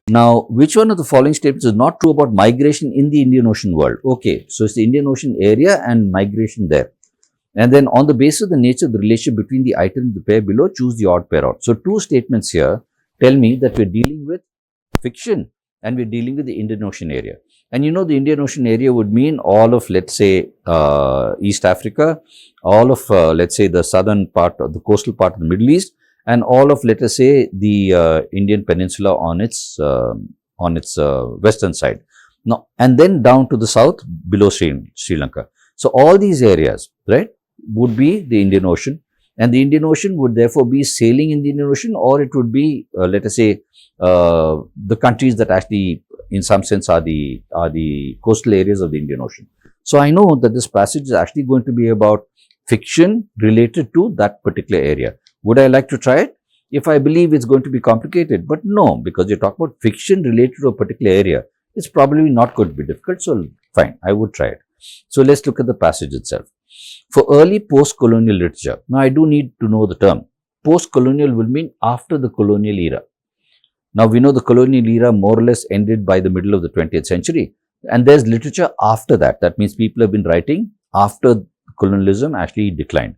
Now, which one of the following statements is not true about migration in the Indian Ocean world? Okay, so it's the Indian Ocean area and migration there. And then on the basis of the nature of the relationship between the item and the pair below, choose the odd pair out. So two statements here tell me that we're dealing with fiction and we're dealing with the Indian Ocean area. And you know, the Indian Ocean area would mean all of, let's say, East Africa, all of, let's say, the southern part of the coastal part of the Middle East, and all of, let us say, the Indian peninsula on its western side. Now, and then down to the south below Sri Lanka. So all these areas, right, would be the Indian Ocean, and the Indian Ocean would therefore be sailing in the Indian Ocean, or it would be, let us say, the countries that actually, in some sense, are the coastal areas of the Indian Ocean. So I know that this passage is actually going to be about fiction related to that particular area. Would I like to try it? If I believe it's going to be complicated, but no, because you talk about fiction related to a particular area, it's probably not going to be difficult. So fine, I would try it. So let's look at the passage itself. For early post-colonial literature, now I do need to know the term. Post-colonial will mean after the colonial era. Now we know the colonial era more or less ended by the middle of the 20th century, and there's literature after that. That means people have been writing after colonialism actually declined.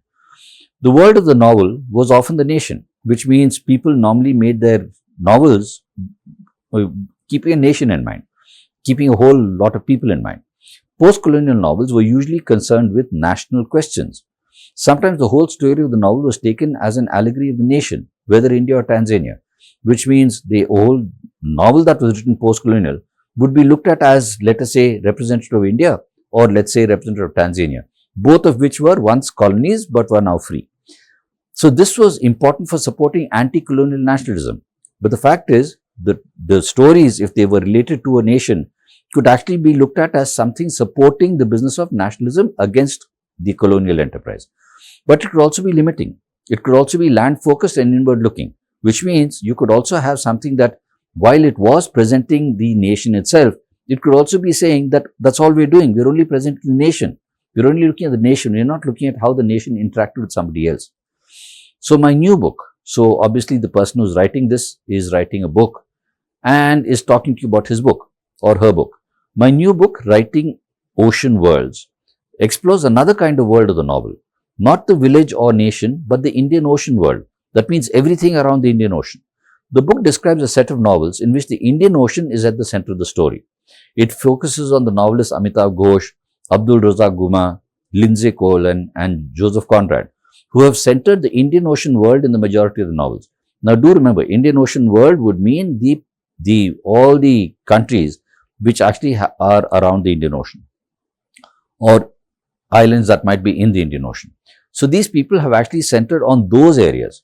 The world of the novel was often the nation, which means people normally made their novels keeping a nation in mind, keeping a whole lot of people in mind. Post-colonial novels were usually concerned with national questions. Sometimes the whole story of the novel was taken as an allegory of the nation, whether India or Tanzania, which means the whole novel that was written post-colonial would be looked at as, let us say, representative of India or let's say representative of Tanzania, both of which were once colonies but were now free. So this was important for supporting anti-colonial nationalism. But the fact is that the stories, if they were related to a nation, could actually be looked at as something supporting the business of nationalism against the colonial enterprise. But it could also be limiting. It could also be land focused and inward looking, which means you could also have something that while it was presenting the nation itself, it could also be saying that that's all we're doing. We're only presenting the nation. We're only looking at the nation. We're not looking at how the nation interacted with somebody else. So my new book, so obviously the person who's writing this is writing a book and is talking to you about his book or her book. My new book, Writing Ocean Worlds, explores another kind of world of the novel. Not the village or nation, but the Indian Ocean world. That means everything around the Indian Ocean. The book describes a set of novels in which the Indian Ocean is at the center of the story. It focuses on the novelists Amitav Ghosh, Abdul Razak Guma, Lindsay Cohen, and Joseph Conrad, who have centered the Indian Ocean world in the majority of the novels. Now do remember, Indian Ocean world would mean all the countries which actually are around the Indian Ocean or islands that might be in the Indian Ocean. So these people have actually centered on those areas.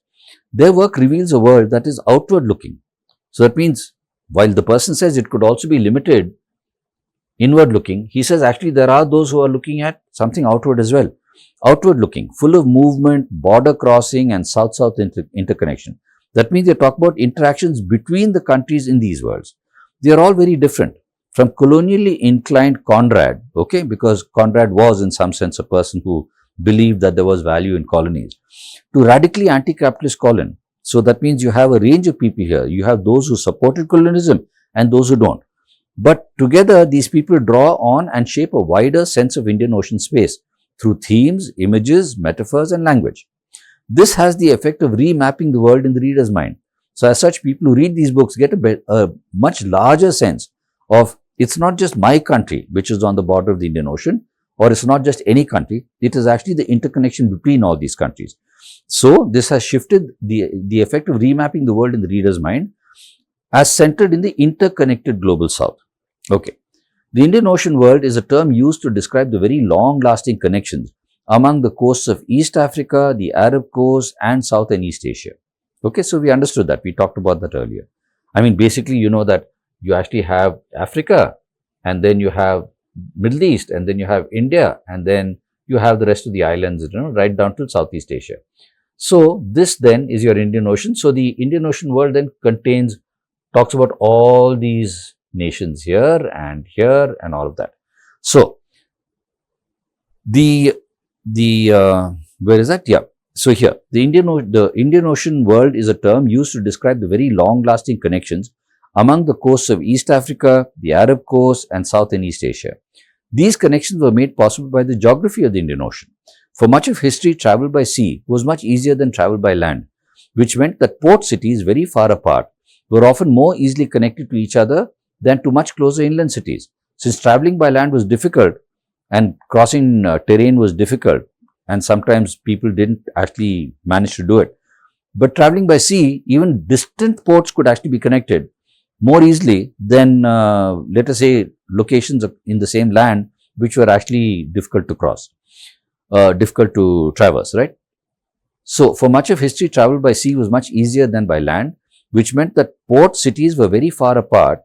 Their work reveals a world that is outward looking. So that means while the person says it could also be limited, inward looking, he says actually there are those who are looking at something outward as well. Outward looking, full of movement, border crossing and south-south interconnection. That means they talk about interactions between the countries in these worlds. They are all very different. From colonially inclined Conrad, okay, because Conrad was in some sense a person who believed that there was value in colonies, to radically anti-capitalist Colin. So that means you have a range of people here. You have those who supported colonialism and those who don't. But together, these people draw on and shape a wider sense of Indian Ocean space through themes, images, metaphors, and language. This has the effect of remapping the world in the reader's mind. So as such, people who read these books get a much larger sense of it's not just my country, which is on the border of the Indian Ocean, or it's not just any country, it is actually the interconnection between all these countries. So this has shifted the effect of remapping the world in the reader's mind as centered in the interconnected global south. Okay. The Indian Ocean world is a term used to describe the very long-lasting connections among the coasts of East Africa, the Arab coast, and South and East Asia. Okay, so we understood that. We talked about that earlier. I mean, basically, you know that you actually have Africa, and then you have Middle East, and then you have India, and then you have the rest of the islands, you know, right down to Southeast Asia. So this then is your Indian Ocean. So the Indian Ocean world then talks about all these nations here and all of that. So where is that? Yeah. So here, the Indian Ocean world is a term used to describe the very long-lasting connections among the coasts of East Africa, the Arab coast, and South and East Asia. These connections were made possible by the geography of the Indian Ocean. For much of history, travel by sea was much easier than travel by land, which meant that port cities very far apart were often more easily connected to each other than to much closer inland cities. Since traveling by land was difficult and crossing terrain was difficult, and sometimes people didn't actually manage to do it. But traveling by sea, even distant ports could actually be connected more easily than, let us say, locations in the same land which were actually difficult to cross, difficult to traverse, right? So, for much of history, travel by sea was much easier than by land, which meant that port cities were very far apart,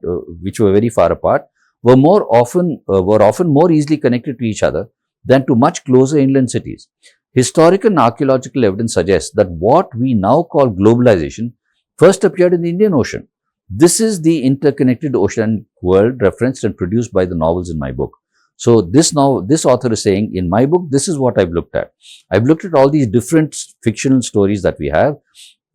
were often more easily connected to each other than to much closer inland cities. Historical and archaeological evidence suggests that what we now call globalization first appeared in the Indian Ocean. This is the interconnected ocean world referenced and produced by the novels in my book. So this author is saying, in my book, this is what I've looked at. I've looked at all these different fictional stories that we have,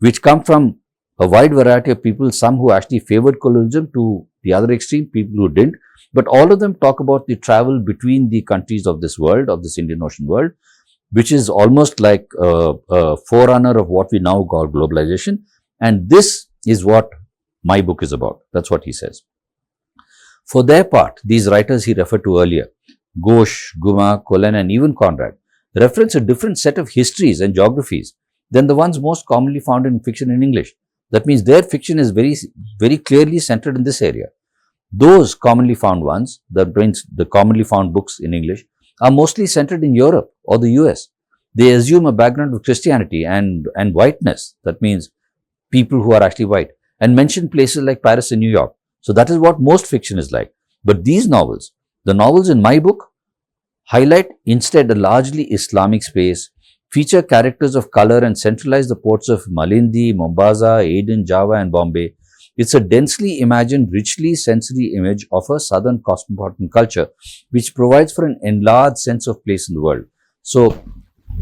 which come from a wide variety of people, some who actually favored colonialism to the other extreme, people who didn't. But all of them talk about the travel between the countries of this world, of this Indian Ocean world, which is almost like a forerunner of what we now call globalization. And this is what my book is about. That's what he says. For their part, these writers he referred to earlier, Ghosh, Guma, Collen, and even Conrad, reference a different set of histories and geographies than the ones most commonly found in fiction in English. That means their fiction is very clearly centered in this area. Those commonly found ones, the commonly found books in English, are mostly centered in Europe or the US. They assume a background of Christianity and whiteness. That means people who are actually white, and mention places like Paris and New York. So that is what most fiction is like. But these novels, the novels in my book, highlight instead a largely Islamic space, feature characters of color, and centralize the ports of Malindi, Mombasa, Aden, Java, and Bombay. It's a densely imagined, richly sensory image of a southern cosmopolitan culture, which provides for an enlarged sense of place in the world. So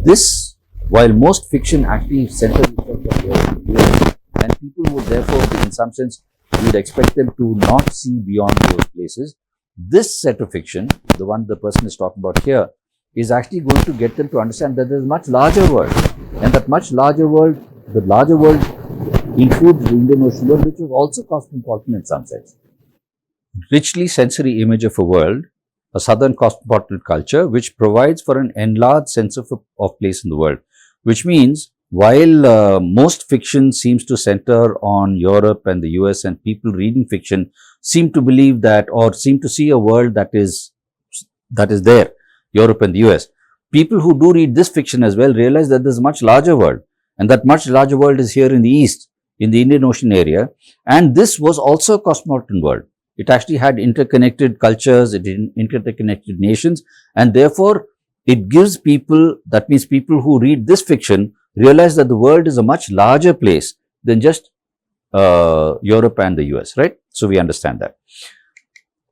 this, while most fiction actually centers itself on Europe, and people would therefore, in some sense, you would expect them to not see beyond those places. This set of fiction, the one the person is talking about here, is actually going to get them to understand that there is a much larger world, and that much larger world, the larger world includes the Indian Ocean world, which is also cosmopolitan in some sense. Richly sensory image of a world, a southern cosmopolitan culture, which provides for an enlarged sense of place in the world, which means while most fiction seems to center on Europe and the US, and people reading fiction seem to believe that, or seem to see a world that is there, Europe and the US, people who do read this fiction as well realize that there's a much larger world, and that much larger world is here in the East, in the Indian Ocean area, and this was also a cosmopolitan world. It actually had interconnected cultures, it had interconnected nations, and therefore it gives people, that means people who read this fiction, realize that the world is a much larger place than just Europe and the US, right? So we understand that.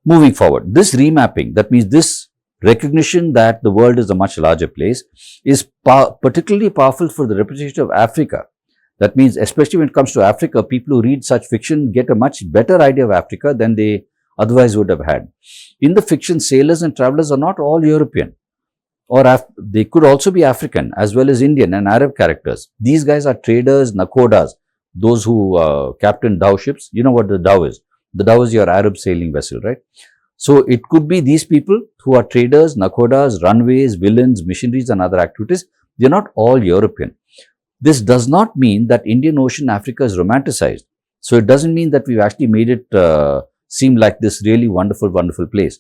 Moving forward, this remapping, that means this recognition that the world is a much larger place, is particularly powerful for the representation of Africa. That means, especially when it comes to Africa, people who read such fiction get a much better idea of Africa than they otherwise would have had. In the fiction, sailors and travelers are not all European, or they could also be African as well as Indian and Arab characters. These guys are traders, nakodas, those who captain dhow ships. You know what the dhow is? The dhow is your Arab sailing vessel, right? So it could be these people who are traders, nakodas, runways, villains, missionaries, and other activities. They're not all European. This does not mean that Indian Ocean Africa is romanticized. So it doesn't mean that we've actually made it seem like this really wonderful, wonderful place.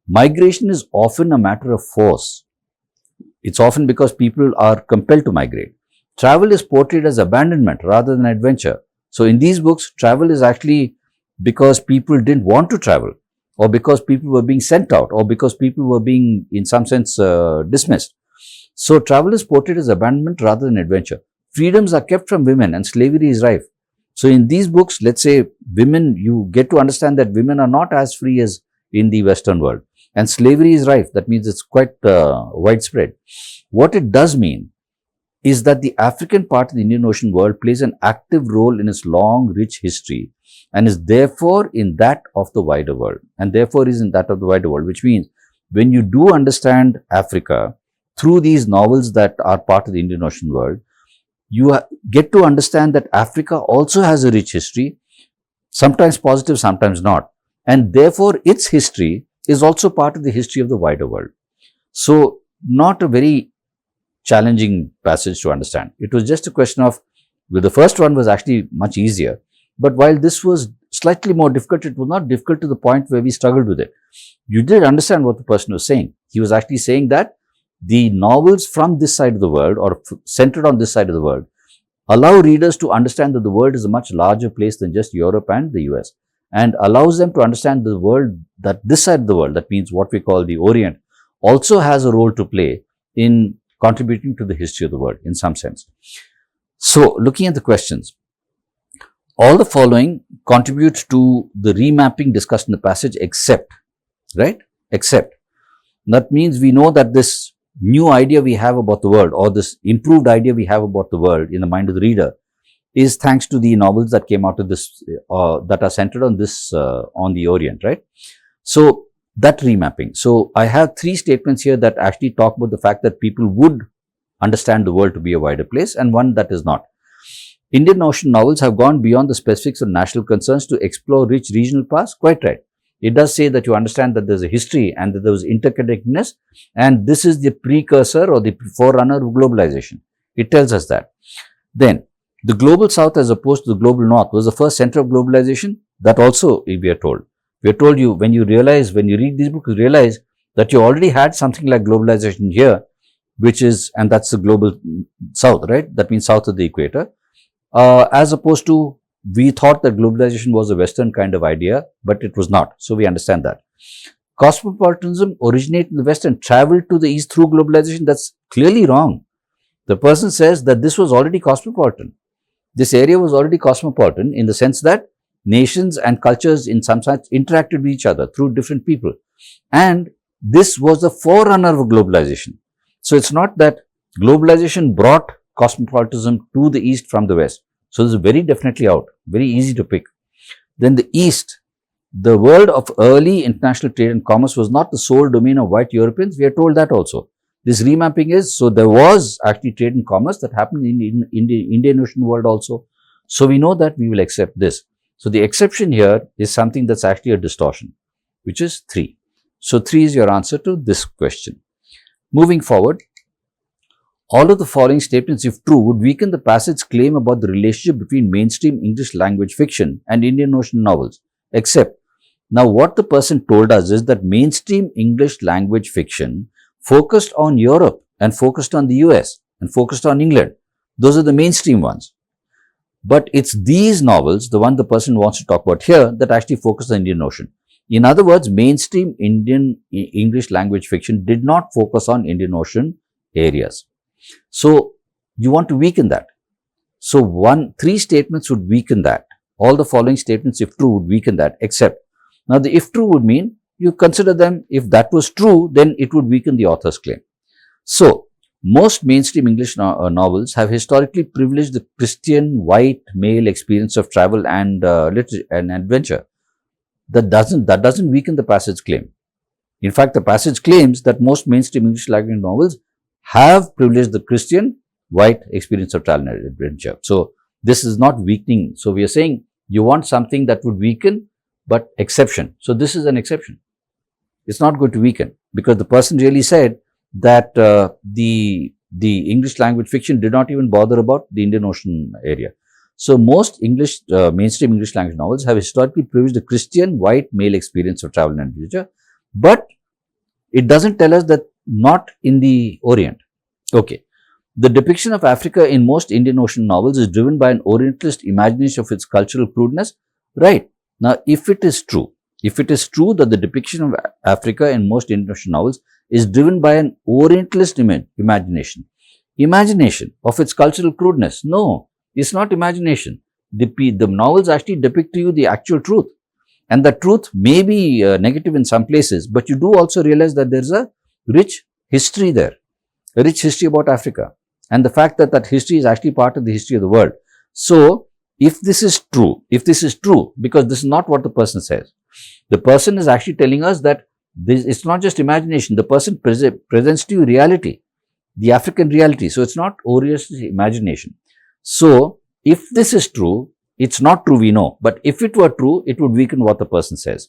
Migration is often a matter of force. It's often because people are compelled to migrate. Travel is portrayed as abandonment rather than adventure. So in these books, travel is actually because people didn't want to travel, or because people were being sent out, or because people were being, in some sense, dismissed. So travel is portrayed as abandonment rather than adventure. Freedoms are kept from women and slavery is rife. So in these books, let's say women, you get to understand that women are not as free as in the Western world. And slavery is rife. That means it's quite widespread. What it does mean is that the African part of the Indian Ocean world plays an active role in its long, rich history and is therefore in that of the wider world. And therefore is in that of the wider world, which means when you do understand Africa through these novels that are part of the Indian Ocean world, you get to understand that Africa also has a rich history, sometimes positive, sometimes not. And therefore, its history is also part of the history of the wider world. So, not a very challenging passage to understand. It was just a question of, well, the first one was actually much easier. But while this was slightly more difficult, it was not difficult to the point where we struggled with it. You did understand what the person was saying. He was actually saying that the novels from this side of the world, or centered on this side of the world, allow readers to understand that the world is a much larger place than just Europe and the US, and allows them to understand the world, that this side of the world, that means what we call the Orient, also has a role to play in contributing to the history of the world in some sense. So, looking at the questions, all the following contribute to the remapping discussed in the passage except, right? Except. That means we know that this new idea we have about the world, or this improved idea we have about the world in the mind of the reader, is thanks to the novels that came out of this, that are centered on this, on the Orient, right? So, that remapping. So, I have three statements here that actually talk about the fact that people would understand the world to be a wider place, and one that is not. Indian Ocean novels have gone beyond the specifics of national concerns to explore rich regional paths. Quite right. It does say that you understand that there's a history and that there was interconnectedness, and this is the precursor or the forerunner of globalization. It tells us that. Then, the global south as opposed to the global north was the first center of globalization. That also we are told. We are told you, when you read these books, you realize that you already had something like globalization here, which is, and that's the global south, right? That means south of the equator. As opposed to, we thought that globalization was a Western kind of idea, but it was not. So, we understand that. Cosmopolitanism originated in the West and traveled to the East through globalization. That's clearly wrong. The person says that this was already cosmopolitan. This area was already cosmopolitan in the sense that nations and cultures in some sense interacted with each other through different people. And this was the forerunner of globalization. So, it's not that globalization brought cosmopolitanism to the East from the West. So, this is very definitely out, very easy to pick. Then the East, the world of early international trade and commerce was not the sole domain of white Europeans. We are told that also. This remapping is, so there was actually trade and commerce that happened in the Indian Ocean world also. So, we know that we will accept this. So, the exception here is something that's actually a distortion, which is 3. So, 3 is your answer to this question. Moving forward, all of the following statements, if true, would weaken the passage's claim about the relationship between mainstream English language fiction and Indian Ocean novels, except, now what the person told us is that mainstream English language fiction focused on Europe and focused on the US and focused on England. Those are the mainstream ones. But it's these novels, the one the person wants to talk about here, that actually focus on the Indian Ocean. In other words, mainstream Indian English language fiction did not focus on Indian Ocean areas. So, you want to weaken that. So, 3 statements would weaken that. All the following statements, if true, would weaken that, except. Now, the if true would mean you consider them, if that was true, then it would weaken the author's claim. So, most mainstream English novels have historically privileged the Christian white male experience of travel and literature and adventure. That doesn't weaken the passage claim. In fact, the passage claims that most mainstream English language novels have privileged the Christian white experience of travel and adventure. So, this is not weakening. So, we are saying you want something that would weaken, but exception. So, this is an exception. It's not going to weaken, because the person really said that the English language fiction did not even bother about the Indian Ocean area. So, most mainstream English language novels have historically privileged the Christian white male experience of travel and adventure, but it doesn't tell us that not in the Orient. Okay. The depiction of Africa in most Indian Ocean novels is driven by an Orientalist imagination of its cultural crudeness. Right. Now, if it is true that the depiction of Africa in most Indian Ocean novels is driven by an Orientalist imagination of its cultural crudeness. No, it's not imagination. The novels actually depict to you the actual truth. And the truth may be negative in some places, but you do also realize that there's a rich history there, a rich history about Africa. and the fact that that history is actually part of the history of the world. So, if this is true, because this is not what the person says. The person is actually telling us that this, it's not just imagination. The person presents to you reality, the African reality. So, it's not Orio's imagination. So, if this is true, it's not true, we know. But if it were true, it would weaken what the person says.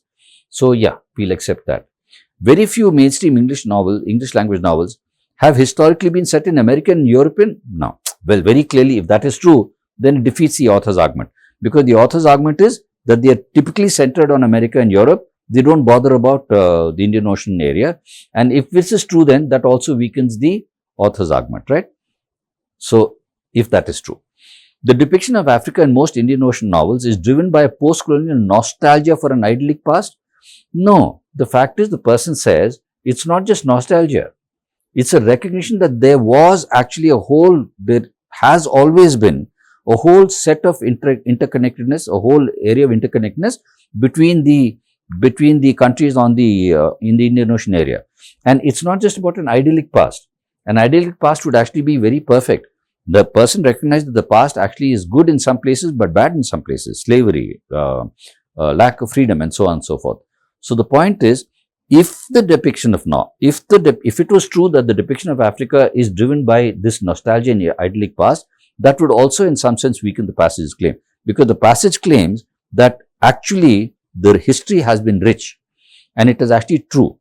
So, yeah, we'll accept that. Very few mainstream English language novels have historically been set in American and European. No. Well, very clearly, if that is true, then it defeats the author's argument. Because the author's argument is that they are typically centered on America and Europe. They don't bother about the Indian Ocean area. And if this is true, then that also weakens the author's argument, right? So, if that is true. The depiction of Africa in most Indian Ocean novels is driven by a post-colonial nostalgia for an idyllic past. No, the fact is the person says it's not just nostalgia. It's a recognition that there was actually there has always been a whole set of interconnectedness, a whole area of interconnectedness between the countries in the Indian Ocean area. And it's not just about an idyllic past. An idyllic past would actually be very perfect. The person recognized that the past actually is good in some places but bad in some places. Slavery, lack of freedom, and so on and so forth. So the point is, if the depiction of if it was true that the depiction of Africa is driven by this nostalgia and idyllic past, that would also in some sense weaken the passage's claim. Because the passage claims that actually the history has been rich, and it is actually true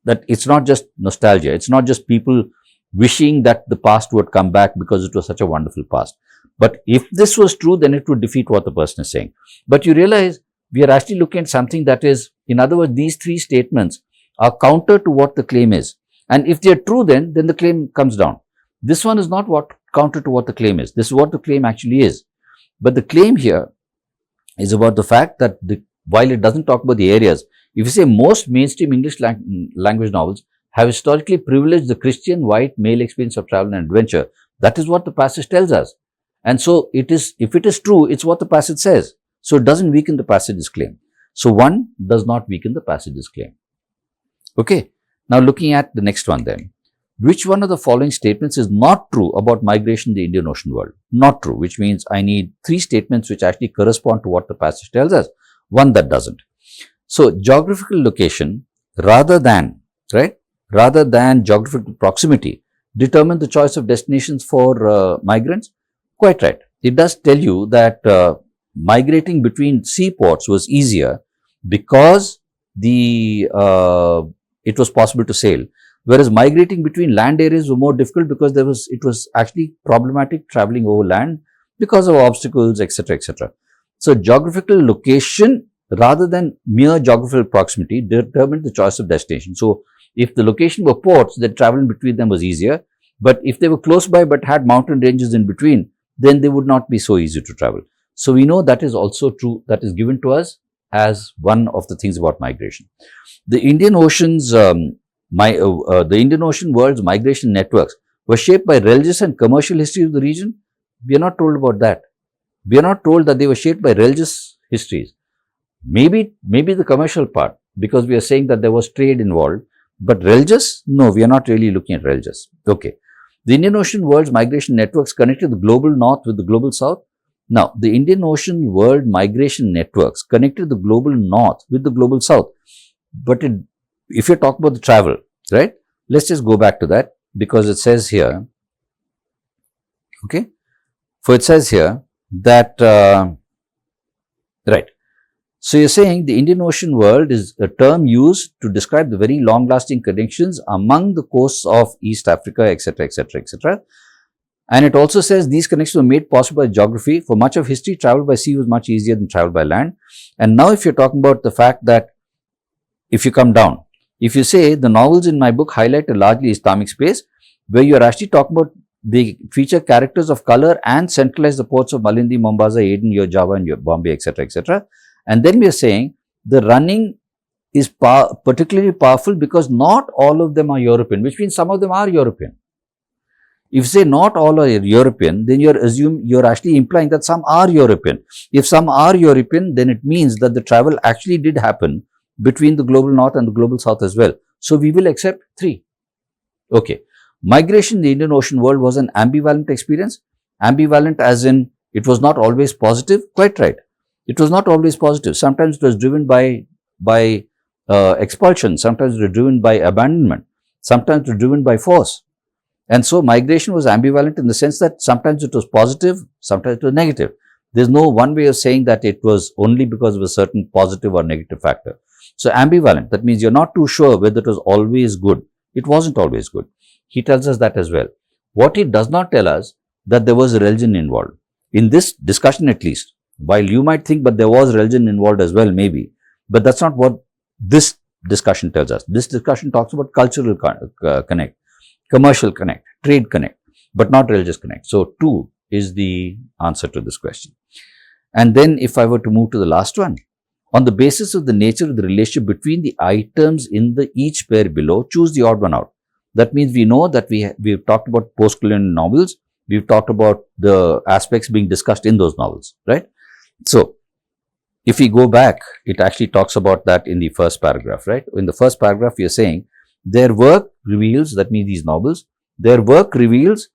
that it's not just nostalgia, it's not just people wishing that the past would come back because it was such a wonderful past. But if this was true, then it would defeat what the person is saying. But you realize we are actually looking at something that is, in other words, these three statements are counter to what the claim is. And if they are true, then the claim comes down. This one is not counter to what the claim is. This is what the claim actually is. But the claim here is about the fact that while it doesn't talk about the areas, if you say most mainstream English language novels have historically privileged the Christian white male experience of travel and adventure, that is what the passage tells us. And so if it is true, it's what the passage says. So it doesn't weaken the passage's claim. So one does not weaken the passage's claim. Okay. Now looking at the next one then. Which one of the following statements is not true about migration in the Indian Ocean world? Not true, which means I need three statements which actually correspond to what the passage tells us. One that doesn't. So geographical location rather than geographical proximity determine the choice of destinations for migrants? Quite right. It does tell you that migrating between seaports was easier because it was possible to sail, whereas migrating between land areas was more difficult because it was actually problematic traveling over land because of obstacles, etc., etc. So geographical location rather than mere geographical proximity determined the choice of destination. So if the location were ports, then traveling between them was easier. But if they were close by but had mountain ranges in between, then they would not be so easy to travel. So we know that is also true. That is given to us as one of the things about migration. The Indian Ocean's the Indian Ocean world's migration networks were shaped by religious and commercial history of the region. We are not told about that. We are not told that they were shaped by religious histories. Maybe the commercial part, because we are saying that there was trade involved, but religious? No, we are not really looking at religious. Okay. The Indian Ocean world's migration networks connected the global north with the global south. Now, the Indian Ocean world migration networks connected the global north with the global south. But if you talk about the travel, right? Let's just go back to that, because it says here, okay? For it says here that, right. So you're saying the Indian Ocean world is a term used to describe the very long-lasting connections among the coasts of East Africa, etc., etc., etc. And it also says these connections were made possible by geography. For much of history, travel by sea was much easier than travel by land. And now if you're talking about the fact that if you come down, if you say the novels in my book highlight a largely Islamic space, where you're actually talking about the feature characters of color and centralize the ports of Malindi, Mombasa, Aden, your Java and your Bombay, etc., etc. And then we are saying the running is particularly powerful because not all of them are European, which means some of them are European. If you say not all are European, then you're actually implying that some are European. If some are European, then it means that the travel actually did happen between the global north and the global south as well. So we will accept 3. Okay. Migration in the Indian Ocean world was an ambivalent experience. Ambivalent as in it was not always positive. Quite right. It was not always positive. Sometimes it was driven by expulsion. Sometimes it was driven by abandonment. Sometimes it was driven by force. And so migration was ambivalent in the sense that sometimes it was positive, sometimes it was negative. There's no one way of saying that it was only because of a certain positive or negative factor. So ambivalent, that means you're not too sure whether it was always good. It wasn't always good. He tells us that as well. What he does not tell us, that there was a religion involved. In this discussion at least, while you might think, but there was religion involved as well, maybe. But that's not what this discussion tells us. This discussion talks about cultural connect, commercial connect, trade connect, but not religious connect. So 2 is the answer to this question. And then if I were to move to the last one, on the basis of the nature of the relationship between the items in the each pair below, choose the odd one out. That means we know that we've talked about post-colonial novels. We've talked about the aspects being discussed in those novels, right? So if we go back, it actually talks about that in the first paragraph, right? In the first paragraph, we are saying their work reveals, that means these novels, their work reveals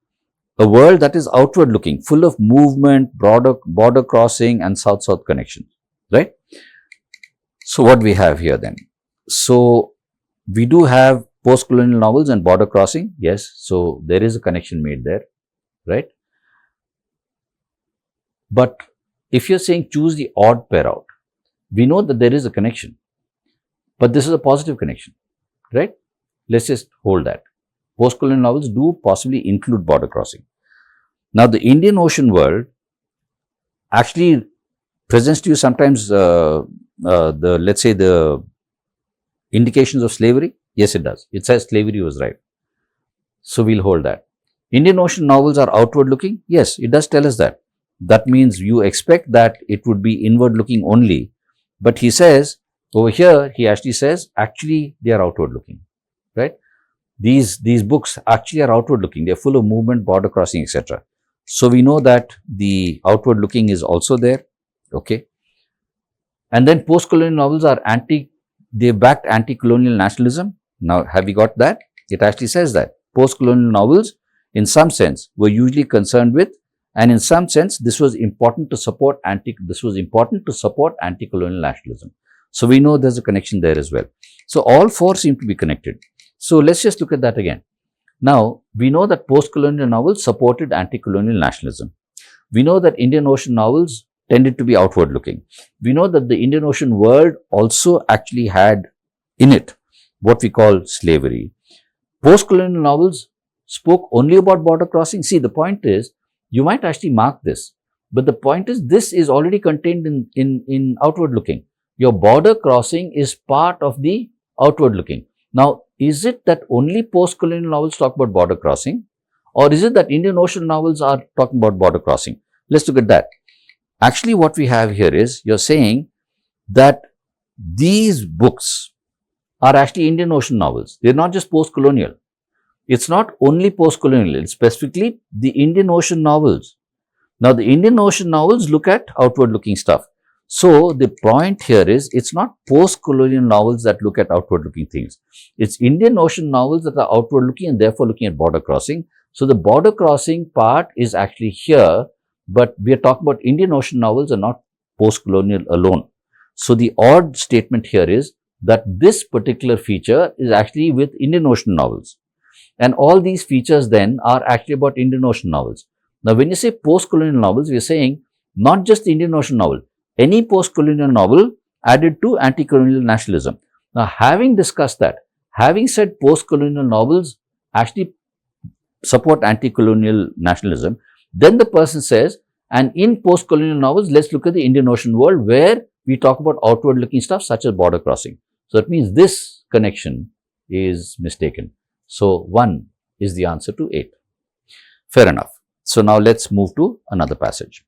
a world that is outward looking, full of movement, border crossing and south-south connection, right? So what we have here then? So we do have post-colonial novels and border crossing, yes. So there is a connection made there, right? But if you're saying choose the odd pair out, we know that there is a connection, but this is a positive connection, right? Let's just hold that. Post-colonial novels do possibly include border crossing. Now, the Indian Ocean world actually presents to you sometimes let's say the indications of slavery. Yes, it does. It says slavery was right. So we'll hold that. Indian Ocean novels are outward looking. Yes, it does tell us that. That means you expect that it would be inward looking only. But he says, over here, he actually says, actually, they are outward looking, right? These books actually are outward looking. They're full of movement, border crossing, etc. So we know that the outward looking is also there, okay? And then post-colonial novels are they backed anti-colonial nationalism. Now, have we got that? It actually says that post-colonial novels, in some sense, were usually concerned with, and in some sense, this was important to support anti-colonial nationalism. So we know there's a connection there as well. So all 4 seem to be connected. So let's just look at that again. Now, we know that post-colonial novels supported anti-colonial nationalism. We know that Indian Ocean novels tended to be outward looking. We know that the Indian Ocean world also actually had in it what we call slavery. Post-colonial novels spoke only about border crossing. See, the point is, you might actually mark this, but the point is, this is already contained in outward looking. Your border crossing is part of the outward looking. Now, is it that only post-colonial novels talk about border crossing, or is it that Indian Ocean novels are talking about border crossing? Let's look at that. Actually, what we have here is, you're saying that these books are actually Indian Ocean novels. They're not just post-colonial. It's not only post-colonial, it's specifically the Indian Ocean novels. Now, the Indian Ocean novels look at outward-looking stuff. So, the point here is, it's not post-colonial novels that look at outward-looking things. It's Indian Ocean novels that are outward-looking and therefore looking at border crossing. So, the border crossing part is actually here, but we are talking about Indian Ocean novels and not post-colonial alone. So, the odd statement here is that this particular feature is actually with Indian Ocean novels. And all these features then are actually about Indian Ocean novels. Now, when you say post-colonial novels, we are saying not just the Indian Ocean novel, any post-colonial novel added to anti-colonial nationalism. Now, having discussed that, having said post-colonial novels actually support anti-colonial nationalism, then the person says, and in post-colonial novels, let's look at the Indian Ocean world where we talk about outward-looking stuff such as border crossing. So, that means this connection is mistaken. So, 1 is the answer to 8. Fair enough. So, now let's move to another passage.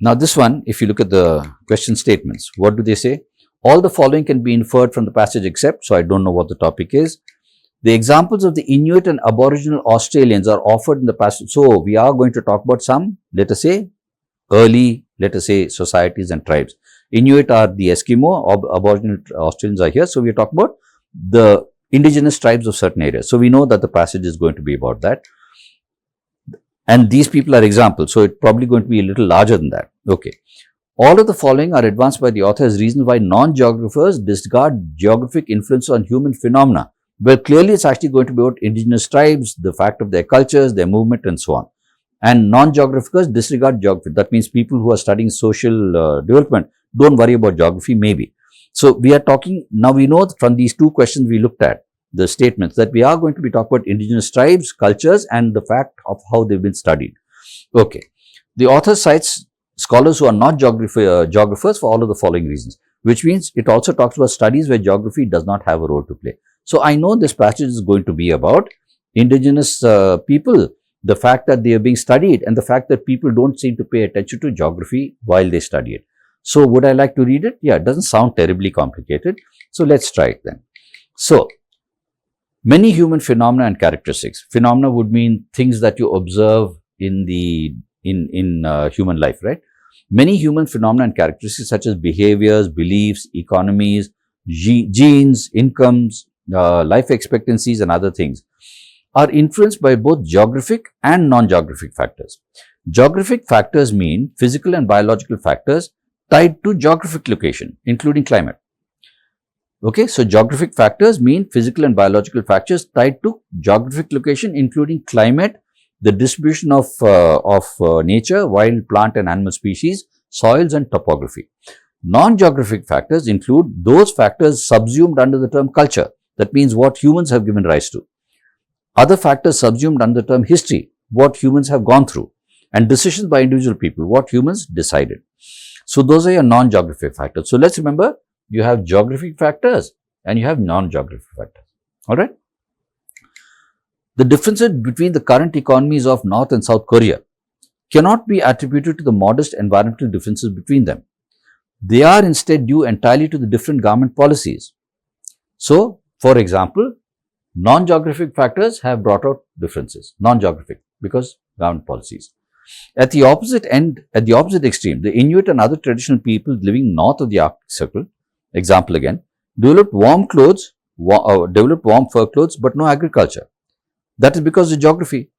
Now, this one, if you look at the question statements, what do they say? All the following can be inferred from the passage except, so I don't know what the topic is. The examples of the Inuit and Aboriginal Australians are offered in the passage. So, we are going to talk about some, let us say, early, let us say, societies and tribes. Inuit are the Eskimo, Aboriginal Australians are here. So, we are talking about the indigenous tribes of certain areas. So we know that the passage is going to be about that. And these people are examples, so it's probably going to be a little larger than that. Okay. All of the following are advanced by the author as reasons why non-geographers disregard geographic influence on human phenomena. Well, clearly it's actually going to be about indigenous tribes, the fact of their cultures, their movement and so on. And non-geographers disregard geography. That means people who are studying social development don't worry about geography maybe. So we are talking, now we know from these two questions we looked at, the statements, that we are going to be talking about indigenous tribes, cultures and the fact of how they've been studied. Okay. The author cites scholars who are not geographers for all of the following reasons, which means it also talks about studies where geography does not have a role to play. So I know this passage is going to be about indigenous people, the fact that they are being studied and the fact that people don't seem to pay attention to geography while they study it. So would I like to read it? Yeah, it doesn't sound terribly complicated. So let's try it then. So many human phenomena and characteristics. Phenomena would mean things that you observe in the human life, right? Many human phenomena and characteristics such as behaviors, beliefs, economies, genes, incomes, life expectancies and other things are influenced by both geographic and non-geographic factors. Geographic factors mean physical and biological factors tied to geographic location, including climate. Okay, so geographic factors mean physical and biological factors tied to geographic location, including climate, the distribution of nature, wild plant and animal species, soils and topography. Non-geographic factors include those factors subsumed under the term culture. That means what humans have given rise to. Other factors subsumed under the term history, what humans have gone through. And decisions by individual people, what humans decided. So those are your non-geographic factors. So let's remember, you have geographic factors and you have non-geographic factors. Alright. The differences between the current economies of North and South Korea cannot be attributed to the modest environmental differences between them. They are instead due entirely to the different government policies. So, for example, non-geographic factors have brought out differences, non-geographic, because government policies. At the opposite end, at the opposite extreme, the Inuit and other traditional people living north of the Arctic Circle, example again, developed warm clothes, developed warm fur clothes, but no agriculture. That is because of geography.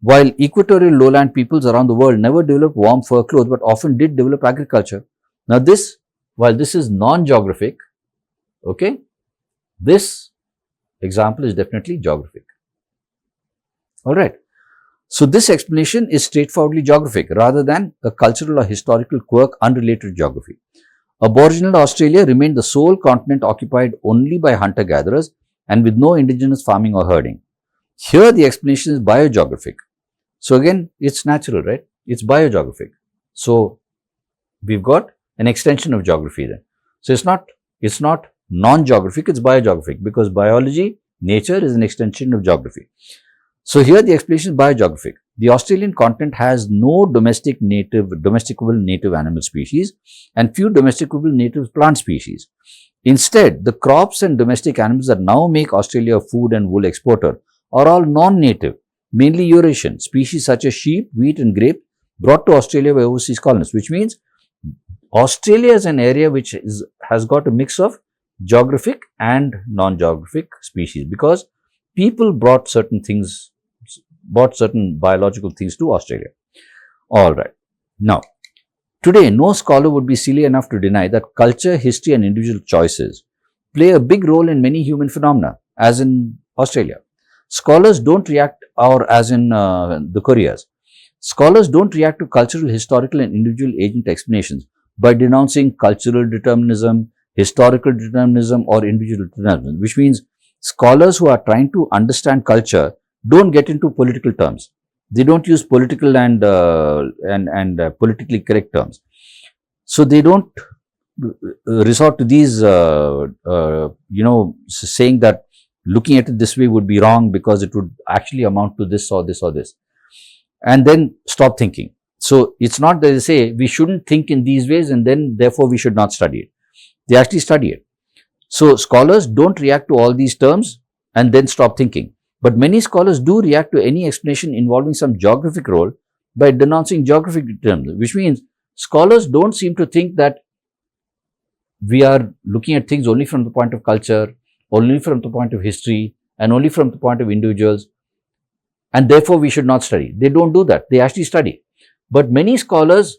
While equatorial lowland peoples around the world never developed warm fur clothes, but often did develop agriculture. Now this, while this is non-geographic, okay, this example is definitely geographic. Alright. So this explanation is straightforwardly geographic rather than a cultural or historical quirk unrelated to geography. Aboriginal Australia remained the sole continent occupied only by hunter-gatherers and with no indigenous farming or herding. Here the explanation is biogeographic. So again, it's natural, right? It's biogeographic. So we've got an extension of geography then. So it's not non-geographic, it's biogeographic, because biology, nature is an extension of geography. So here the explanation is biogeographic. The Australian continent has no domesticable native animal species and few domesticable native plant species. Instead, the crops and domestic animals that now make Australia a food and wool exporter are all non-native, mainly Eurasian, species such as sheep, wheat and grape brought to Australia by overseas colonists, which means Australia is an area which has got a mix of geographic and non-geographic species, because people brought certain biological things to Australia. Alright. Now, today no scholar would be silly enough to deny that culture, history and individual choices play a big role in many human phenomena, as in Australia. Scholars don't react, or as in the Koreas, scholars don't react to cultural, historical and individual agent explanations by denouncing cultural determinism, historical determinism or individual determinism, which means scholars who are trying to understand culture don't get into political terms. They don't use political and politically correct terms. So they don't resort to these, saying that looking at it this way would be wrong because it would actually amount to this or this or this, and then stop thinking. So it's not that they say we shouldn't think in these ways and then therefore we should not study it. They actually study it. So scholars don't react to all these terms and then stop thinking. But many scholars do react to any explanation involving some geographic role by denouncing geographic determinism, which means scholars don't seem to think that we are looking at things only from the point of culture only from the point of history, and only from the point of individuals, and therefore we should not study. They don't do that. They actually study. But many scholars,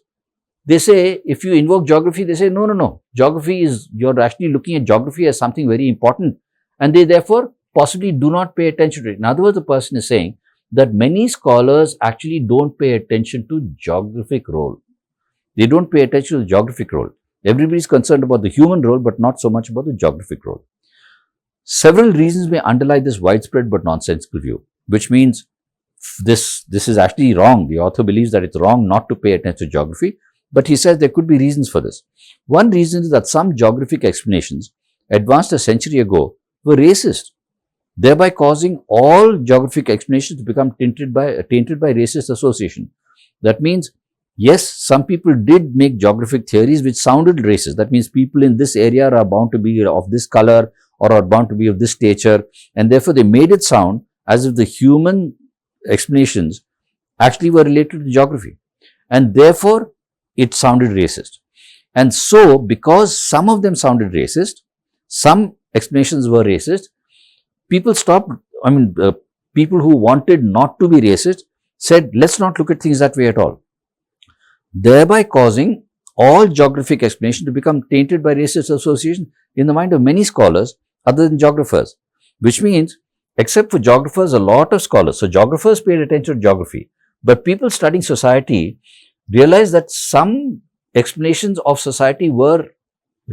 they say, if you invoke geography, they say, no, no, no. Geography is, you're actually looking at geography as something very important, and they therefore possibly do not pay attention to it. In other words, the person is saying that many scholars actually don't pay attention to geographic role. They don't pay attention to the geographic role. Everybody is concerned about the human role, but not so much about the geographic role. Several reasons may underlie this widespread but nonsensical view, which means this is actually wrong. The author believes that it's wrong not to pay attention to geography, but he says there could be reasons for this. One reason is that some geographic explanations advanced a century ago were racist, thereby causing all geographic explanations to become tainted by racist association. That means, yes, some people did make geographic theories which sounded racist. That means people in this area are bound to be of this color or are bound to be of this stature, and therefore they made it sound as if the human explanations actually were related to geography, and therefore it sounded racist. And so, because some of them sounded racist, some explanations were racist, people stopped, people who wanted not to be racist said, let's not look at things that way at all, thereby causing all geographic explanation to become tainted by racist association in the mind of many scholars other than geographers, which means, except for geographers, a lot of scholars, so geographers paid attention to geography, but people studying society realized that some explanations of society were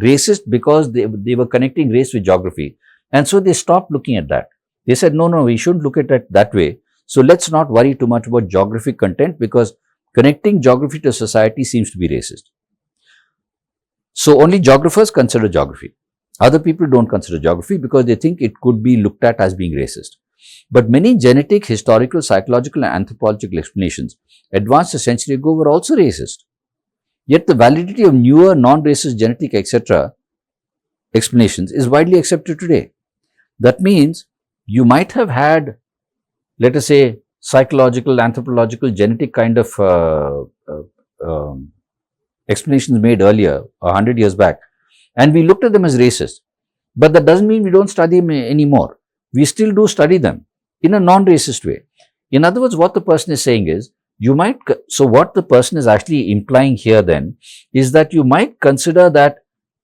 racist because they were connecting race with geography, and so they stopped looking at that. They said, no, no, we shouldn't look at it that way, so let's not worry too much about geographic content because connecting geography to society seems to be racist. So only geographers consider geography. Other people don't consider geography because they think it could be looked at as being racist. But many genetic, historical, psychological and anthropological explanations advanced a century ago were also racist. Yet the validity of newer, non-racist genetic, etc. explanations is widely accepted today. That means you might have had, let us say, psychological, anthropological, genetic kind of explanations made earlier, 100 years back, and we looked at them as racist. But that doesn't mean we don't study them anymore. We still do study them in a non-racist way. In other words, what the person is saying is, so what the person is actually implying here then is that you might consider that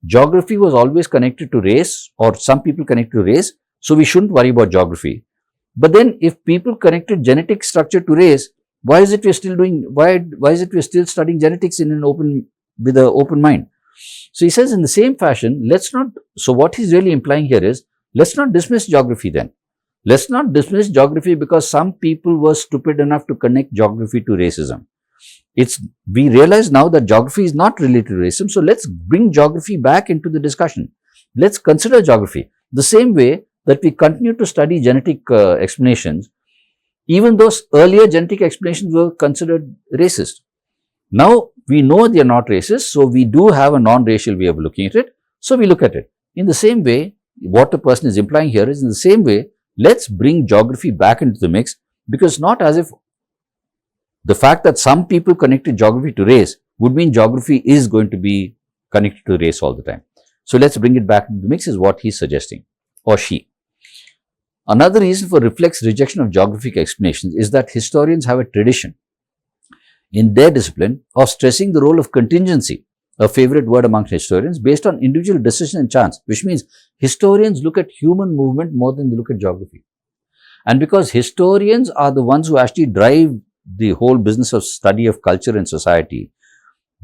geography was always connected to race, or some people connected to race, so we shouldn't worry about geography. But then if people connected genetic structure to race, why is it we're still studying genetics with an open mind? So he says, in the same fashion, so what he's really implying here is, let's not dismiss geography then. Let's not dismiss geography because some people were stupid enough to connect geography to racism. We realize now that geography is not related to racism, so let's bring geography back into the discussion. Let's consider geography the same way that we continue to study genetic explanations, even those earlier genetic explanations were considered racist. Now we know they are not racist, so we do have a non-racial way of looking at it, so we look at it. In the same way, what the person is implying here is, in the same way, let's bring geography back into the mix, because not as if the fact that some people connected geography to race would mean geography is going to be connected to race all the time. So let's bring it back into the mix is what he's suggesting, or she. Another reason for Reflect's rejection of geographic explanations is that historians have a tradition in their discipline of stressing the role of contingency, a favorite word amongst historians, based on individual decision and chance, which means historians look at human movement more than they look at geography. And because historians are the ones who actually drive the whole business of study of culture and society,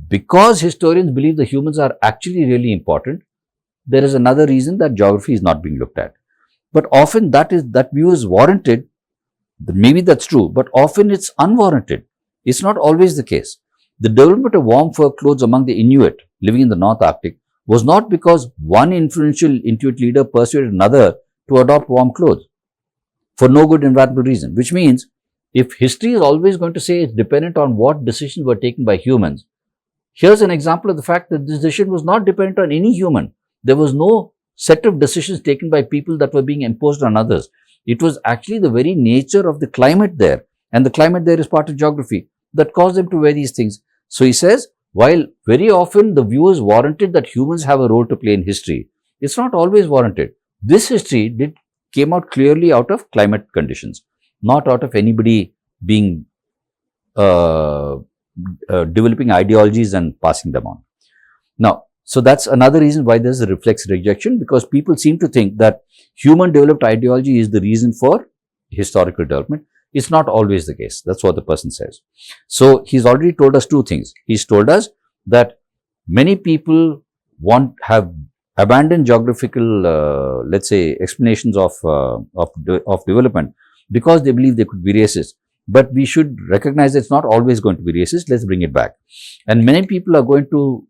because historians believe the humans are actually really important, there is another reason that geography is not being looked at. But often that view is warranted. Maybe that's true, but often it's unwarranted. It's not always the case. The development of warm fur clothes among the Inuit living in the North Arctic was not because one influential Inuit leader persuaded another to adopt warm clothes for no good environmental reason, which means if history is always going to say it's dependent on what decisions were taken by humans, here's an example of the fact that this decision was not dependent on any human. There was no set of decisions taken by people that were being imposed on others. It was actually the very nature of the climate there, and the climate there is part of geography, that caused them to wear these things. So he says, while very often the view is warranted that humans have a role to play in history, it's not always warranted. This history came out clearly out of climate conditions, not out of anybody being developing ideologies and passing them on. Now, so that's another reason why there's a reflex rejection, because people seem to think that human developed ideology is the reason for historical development. It's not always the case. That's what the person says. So he's already told us two things. He's told us that many people have abandoned geographical, let's say, explanations of development because they believe they could be racist. But we should recognize that it's not always going to be racist. Let's bring it back. And many people are going to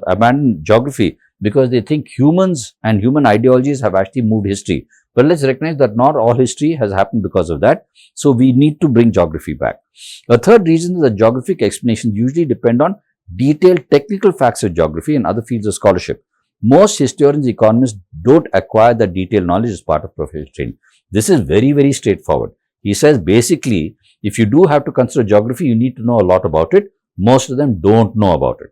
abandon geography because they think humans and human ideologies have actually moved history. But let's recognize that not all history has happened because of that. So we need to bring geography back. A third reason is that geographic explanations usually depend on detailed technical facts of geography and other fields of scholarship. Most historians, economists don't acquire that detailed knowledge as part of professional training. This is very, very straightforward. He says basically, if you do have to consider geography, you need to know a lot about it. Most of them don't know about it.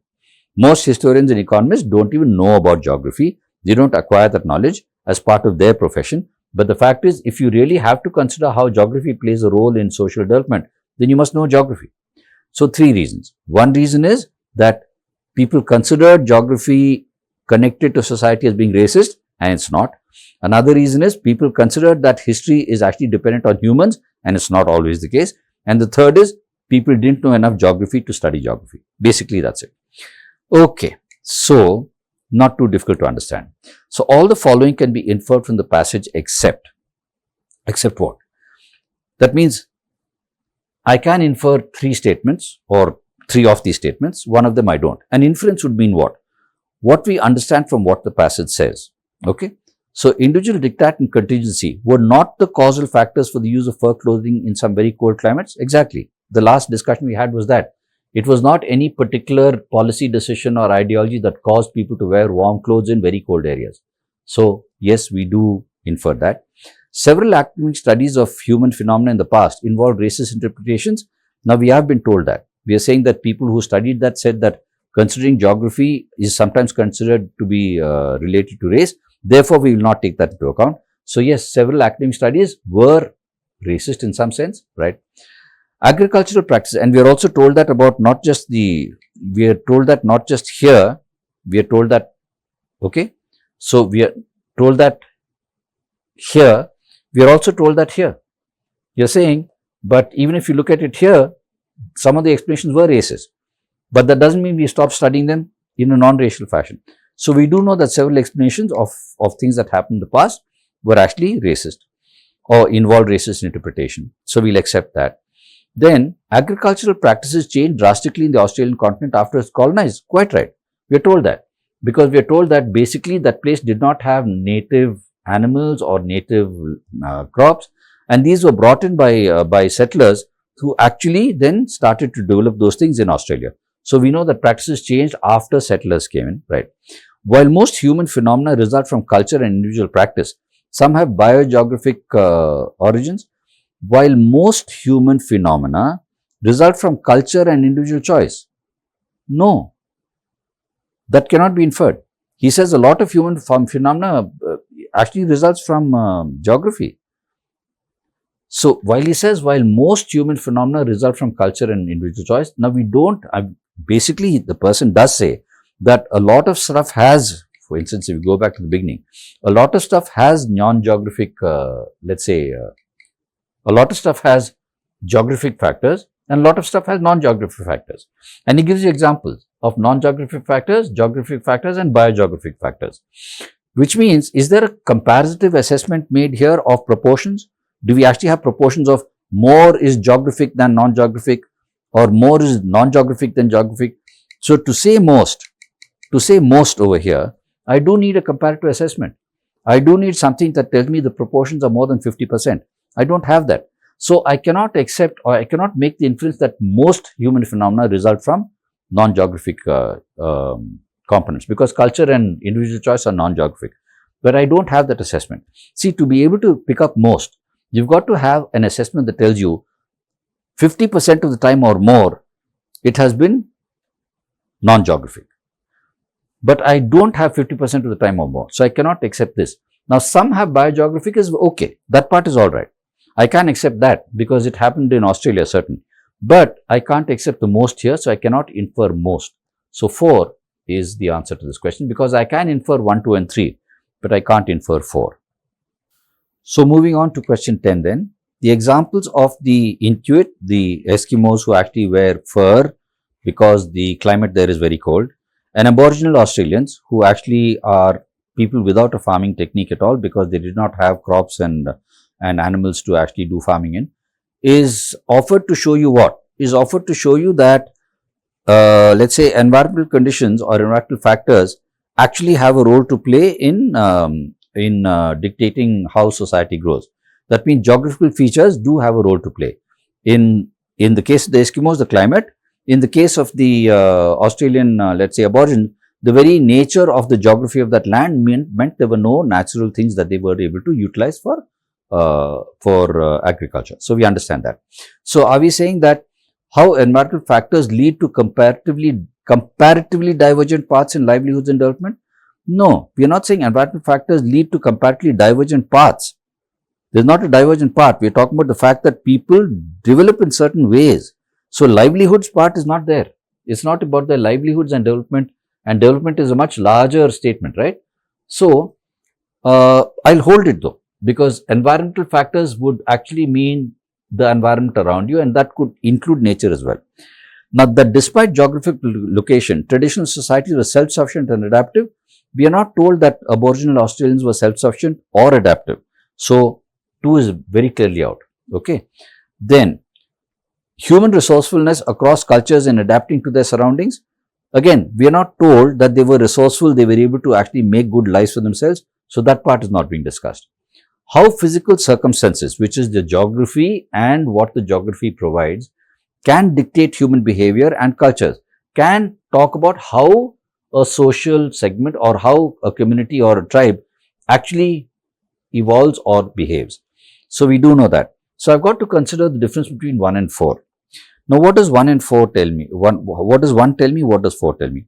Most historians and economists don't even know about geography. They don't acquire that knowledge as part of their profession. But the fact is, if you really have to consider how geography plays a role in social development, then you must know geography. So, three reasons. One reason is that people consider geography connected to society as being racist, and it's not. Another reason is people consider that history is actually dependent on humans, and it's not always the case. And the third is people didn't know enough geography to study geography. Basically, that's it. Okay, so not too difficult to understand. So all the following can be inferred from the passage except what? That means I can infer three statements or three of these statements. One of them I don't. An inference would mean what? What we understand from what the passage says. Okay. So individual diktat and contingency were not the causal factors for the use of fur clothing in some very cold climates. Exactly. The last discussion we had was that it was not any particular policy decision or ideology that caused people to wear warm clothes in very cold areas. So yes, we do infer that. Several academic studies of human phenomena in the past involved racist interpretations. Now we have been told that. We are saying that people who studied that said that considering geography is sometimes considered to be related to race. Therefore, we will not take that into account. So yes, several academic studies were racist in some sense, right? Agricultural practices, and we are also told that about not just here, we are told that, okay? So we are told that here, we are also told that here. You are saying, but even if you look at it here, some of the explanations were racist. But that doesn't mean we stop studying them in a non-racial fashion. So we do know that several explanations of things that happened in the past were actually racist or involved racist interpretation. So we'll accept that. Then agricultural practices changed drastically in the Australian continent after it's colonized. Quite right. We are told that because we are told that basically that place did not have native animals or native crops, and these were brought in by settlers who actually then started to develop those things in Australia. So we know that practices changed after settlers came in, right? While most human phenomena result from culture and individual practice, some have biogeographic origins. While most human phenomena result from culture and individual choice. No, that cannot be inferred. He says a lot of human phenomena actually results from geography. So while he says while most human phenomena result from culture and individual choice, now we don't, basically the person does say that a lot of stuff has, for instance, if you go back to the beginning, a lot of stuff has non-geographic, let's say, a lot of stuff has geographic factors and a lot of stuff has non-geographic factors. And he gives you examples of non-geographic factors, geographic factors and biogeographic factors. Which means, is there a comparative assessment made here of proportions? Do we actually have proportions of more is geographic than non-geographic or more is non-geographic than geographic? So to say most over here, I do need a comparative assessment. I do need something that tells me the proportions are more than 50%. I don't have that. So I cannot accept or I cannot make the inference that most human phenomena result from non-geographic components because culture and individual choice are non-geographic. But I don't have that assessment. See, to be able to pick up most, you've got to have an assessment that tells you 50% of the time or more, it has been non-geographic. But I don't have 50% of the time or more. So I cannot accept this. Now, some have biogeographic is okay. That part is all right. I can accept that because it happened in Australia, certainly. But I can't accept the most here, so I cannot infer most. So 4 is the answer to this question because I can infer 1, 2 and 3, but I can't infer 4. So moving on to question 10 then. The examples of the Inuit, the Eskimos who actually wear fur because the climate there is very cold, and Aboriginal Australians who actually are people without a farming technique at all because they did not have crops and animals to actually do farming in, is offered to show you what? Is offered to show you that let's say environmental conditions or environmental factors actually have a role to play in dictating how society grows. That means geographical features do have a role to play. In the case of the Eskimos, the climate. In the case of the Australian, let's say Aborigines, the very nature of the geography of that land meant there were no natural things that they were able to utilize for agriculture. So we understand that. So are we saying that how environmental factors lead to comparatively divergent paths in livelihoods and development? No, we are not saying environmental factors lead to comparatively divergent paths. There's not a divergent path. We are talking about the fact that people develop in certain ways. So livelihoods part is not there. It's not about their livelihoods and development is a much larger statement, right? So I'll hold it though, because environmental factors would actually mean the environment around you, and that could include nature as well. Now, that despite geographic location, traditional societies were self-sufficient and adaptive. We are not told that Aboriginal Australians were self-sufficient or adaptive. So 2 is very clearly out. Okay. Then, human resourcefulness across cultures and adapting to their surroundings. Again, we are not told that they were resourceful, they were able to actually make good lives for themselves. So that part is not being discussed. How physical circumstances, which is the geography and what the geography provides, can dictate human behavior and cultures, can talk about how a social segment or how a community or a tribe actually evolves or behaves. So we do know that. So I've got to consider the difference between 1 and 4. Now, what does 1 and 4 tell me? What does 1 tell me? What does 4 tell me?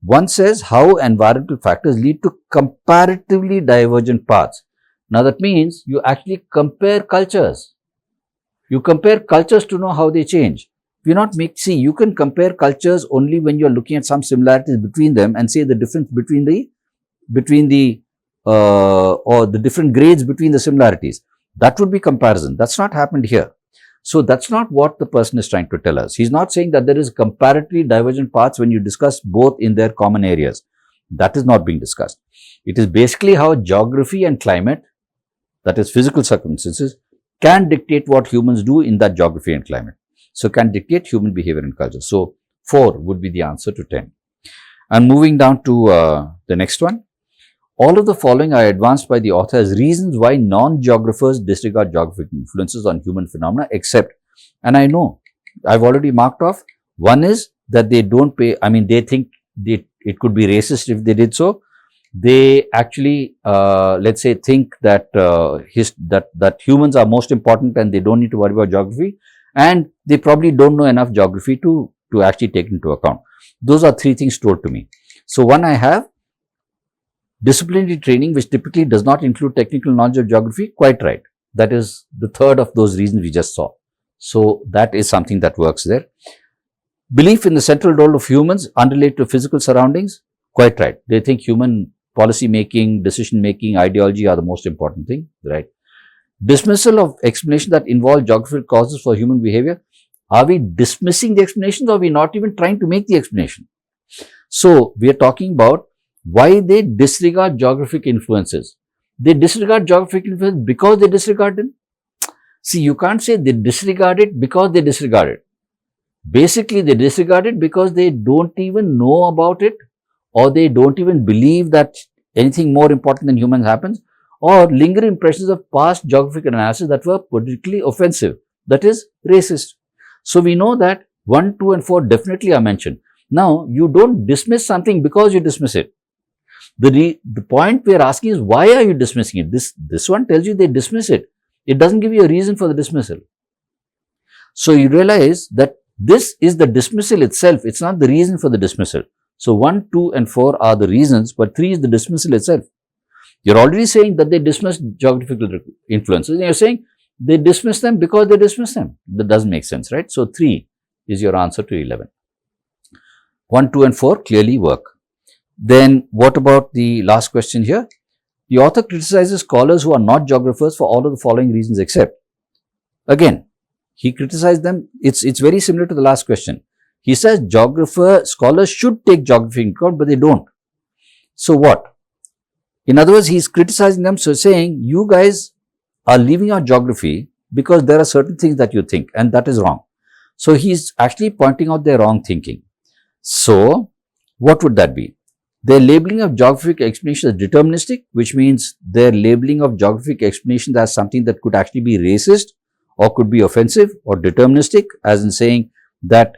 1 says how environmental factors lead to comparatively divergent paths. Now, that means you actually compare cultures. You compare cultures to know how they change. You can compare cultures only when you are looking at some similarities between them and say the difference between the or the different grades between the similarities. That would be comparison. That's not happened here. So that's not what the person is trying to tell us. He's not saying that there is comparatively divergent paths when you discuss both in their common areas. That is not being discussed. It is basically how geography and climate, that is physical circumstances, can dictate what humans do in that geography and climate. So can dictate human behavior and culture. So 4 would be the answer to 10. And moving down to the next one. All of the following are advanced by the author as reasons why non-geographers disregard geographic influences on human phenomena except, and I know, I've already marked off. 1 is that they don't pay, they think it could be racist if they did so. They actually, let's say, think that that humans are most important and they don't need to worry about geography, and they probably don't know enough geography to actually take into account. Those are 3 things told to me. So 1, I have disciplinary training, which typically does not include technical knowledge of geography. Quite right. That is the 3rd of those reasons we just saw. So that is something that works there. Belief in the central role of humans unrelated to physical surroundings. Quite right. They think human policy making, decision making, ideology are the most important thing. Right. Dismissal of explanation that involve geographical causes for human behavior. Are we dismissing the explanations or are we not even trying to make the explanation? So we are talking about why they disregard geographic influences. They disregard geographic influences because they disregard them. See, you can't say they disregard it because they disregard it. Basically, they disregard it because they don't even know about it, or they don't even believe that anything more important than humans happens, or lingering impressions of past geographic analysis that were politically offensive, that is racist. So we know that 1, 2 and 4 definitely are mentioned. Now, you don't dismiss something because you dismiss it. The point we are asking is, why are you dismissing it? This one tells you they dismiss it. It doesn't give you a reason for the dismissal. So you realize that this is the dismissal itself. It's not the reason for the dismissal. So 1, 2 and 4 are the reasons, but 3 is the dismissal itself. You're already saying that they dismiss geographical influences, and you're saying they dismiss them because they dismiss them. That doesn't make sense, right? So 3 is your answer to 11. 1, 2 and 4 clearly work. Then what about the last question here? The author criticizes scholars who are not geographers for all of the following reasons except. Again, he criticized them. It's very similar to the last question. He says scholars should take geography into account, but they don't. So what? In other words, he's criticizing them, so saying you guys are leaving out geography because there are certain things that you think, and that is wrong. So he's actually pointing out their wrong thinking. So what would that be? Their labeling of geographic explanation as deterministic, which means their labeling of geographic explanations as something that could actually be racist or could be offensive, or deterministic, as in saying that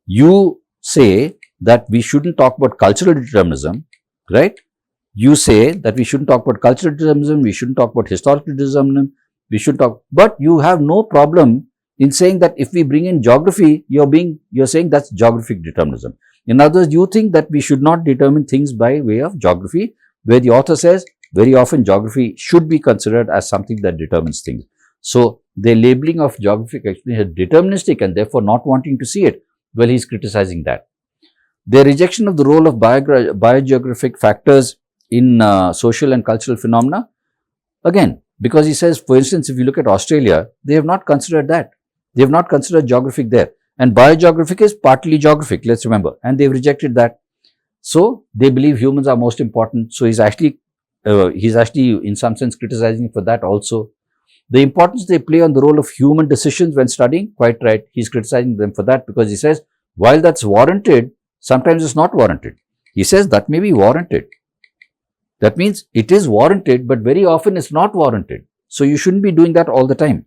you say that we shouldn't talk about cultural determinism, right? You say that we shouldn't talk about cultural determinism, we shouldn't talk about historical determinism, we should talk, but you have no problem in saying that if we bring in geography, you're saying that's geographic determinism. In other words, you think that we should not determine things by way of geography, where the author says very often geography should be considered as something that determines things. So the labeling of geographic explanation is deterministic and therefore not wanting to see it. Well, he's criticizing that. Their rejection of the role of biogeographic factors in social and cultural phenomena, again, because he says, for instance, if you look at Australia, they have not considered that. They have not considered geographic there. And biogeographic is partly geographic, let's remember, and they've rejected that. So they believe humans are most important. So he's actually in some sense criticizing for that also. The importance they play on the role of human decisions when studying, quite right. He's criticizing them for that because he says, while that's warranted, sometimes it's not warranted. He says that may be warranted. That means it is warranted, but very often it's not warranted. So you shouldn't be doing that all the time.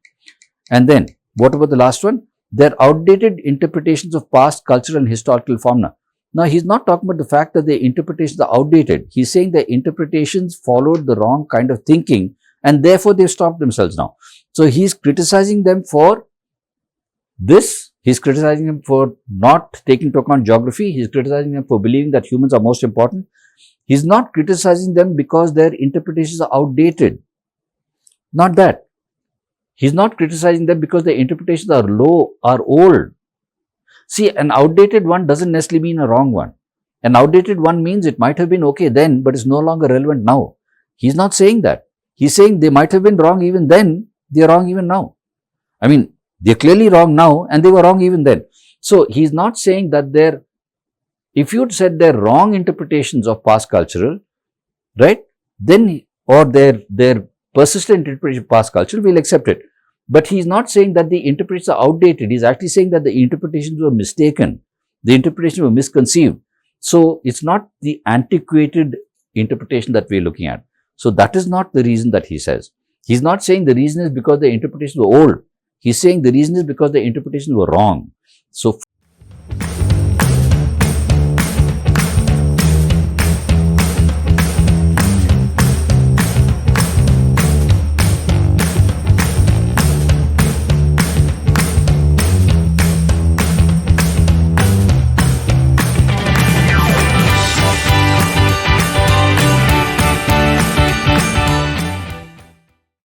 And then, what about the last one? Their outdated interpretations of past cultural and historical phenomena. Now, he's not talking about the fact that their interpretations are outdated. He's saying their interpretations followed the wrong kind of thinking and therefore they've stopped themselves now. So he's criticizing them for this. He's criticizing them for not taking into account geography. He's criticizing them for believing that humans are most important. He's not criticizing them because their interpretations are outdated. Not that. He's not criticizing them because their interpretations are old. See, an outdated one doesn't necessarily mean a wrong one. An outdated one means it might have been okay then, but it's no longer relevant now. He's not saying that. He's saying they might have been wrong even then, they're wrong even now. I mean, they're clearly wrong now and they were wrong even then. So he's not saying that if you'd said they're wrong interpretations of past cultural, right, then, or their persistent interpretation of past culture, we'll accept it. But he's not saying that the interpretations are outdated. He's actually saying that the interpretations were mistaken. The interpretations were misconceived. So it's not the antiquated interpretation that we're looking at. So that is not the reason that he says. He's not saying the reason is because the interpretations were old. He's saying the reason is because the interpretations were wrong. So